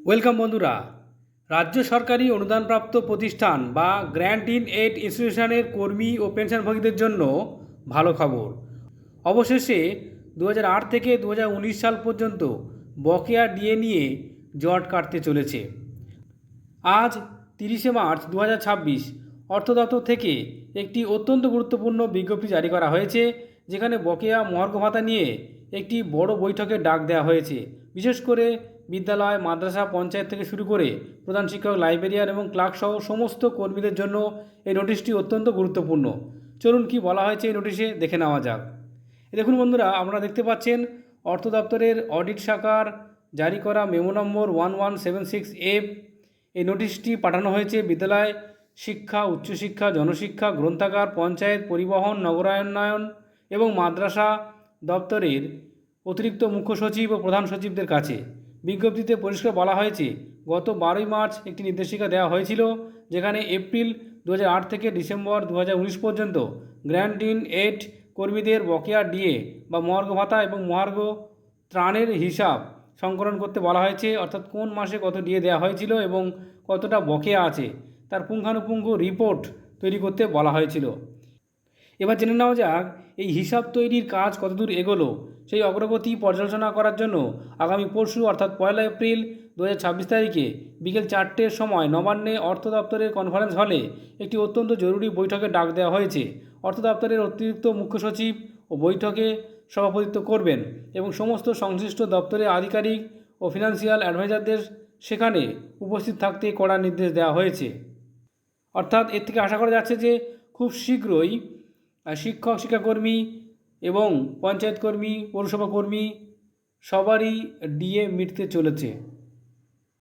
Welcome বন্ধুরা। রাজ্য সরকারি অনুদানপ্রাপ্ত প্রতিষ্ঠান বা গ্র্যান্ট ইন এইড ইনস্টিটিউশনের কর্মী ও পেনশনভোগীদের জন্য ভালো খবর। অবশেষে 2008 থেকে 2019 সাল পর্যন্ত বকেয়া ডিএ নিয়ে জট কাটতে চলেছে। আজ 30শে মার্চ 2026 অর্থ দপ্তর থেকে একটি অত্যন্ত গুরুত্বপূর্ণ বিজ্ঞপ্তি জারি করা হয়েছে, যেখানে বকেয়া মহার্ঘ ভাতা নিয়ে একটি বড় বৈঠকের ডাক দেওয়া হয়েছে। বিশেষ করে বিদ্যালয়, মাদ্রাসা, পঞ্চায়েত থেকে শুরু করে প্রধান শিক্ষক, লাইব্রেরিয়ান এবং ক্লার্ক সহ সমস্ত কর্মীদের জন্য এই নোটিশটি অত্যন্ত গুরুত্বপূর্ণ। চলুন কি বলা হয়েছে এই নোটিশে দেখে নেওয়া যাক। দেখুন বন্ধুরা, আপনারা দেখতে পাচ্ছেন অর্থ দপ্তরের অডিট শাখার জারি করা মেমো নম্বর 1176F। এই নোটিশটি পাঠানো হয়েছে বিদ্যালয় শিক্ষা, উচ্চশিক্ষা, জনশিক্ষা, গ্রন্থাগার, পঞ্চায়েত, পরিবহন, নগরায়ণ এবং মাদ্রাসা দপ্তরের অতিরিক্ত মুখ্য সচিব ও প্রধান সচিবদের কাছে। বিজ্ঞপ্তিতে পরিষ্কার বলা হয়েছে, গত 12ই মার্চ একটি নির্দেশিকা দেওয়া হয়েছিল, যেখানে এপ্রিল 2008 থেকে ডিসেম্বর 2019 পর্যন্ত গ্র্যান্ট ইন এইড কর্মীদের বকেয়া ডিএ বা মহার্ঘ ভাতা এবং মহার্ঘ ত্রাণের হিসাব সংকলন করতে বলা হয়েছে। অর্থাৎ কোন মাসে কত ডিএ দেওয়া হয়েছিল এবং কতটা বকেয়া আছে তার পুঙ্খানুপুঙ্খ রিপোর্ট তৈরি করতে বলা হয়েছিল। এবার জেনে নেওয়া যাক এই হিসাব তৈরির কাজ কতদূর এগোলো। সেই অগ্রগতি পর্যালোচনা করার জন্য আগামী পরশু অর্থাৎ 1 এপ্রিল 2026 তারিখে বিকেল 4টের সময় নবান্নে অর্থ দপ্তরের কনফারেন্স হলে একটি অত্যন্ত জরুরি বৈঠকে ডাক দেওয়া হয়েছে। অর্থ দপ্তরের অতিরিক্ত মুখ্য সচিব ও বৈঠকে সভাপতিত্ব করবেন এবং সমস্ত সংশ্লিষ্ট দপ্তরের আধিকারিক ও ফিনান্সিয়াল অ্যাডভাইজারদের সেখানে উপস্থিত থাকতে কড়া নির্দেশ দেওয়া হয়েছে। অর্থাৎ এর থেকে আশা করা যাচ্ছে যে খুব শীঘ্রই শিক্ষক, শিক্ষাকর্মী এবং পঞ্চায়েত কর্মী, পৌরসভা কর্মী সবারই ডিএ মিটতে চলেছে।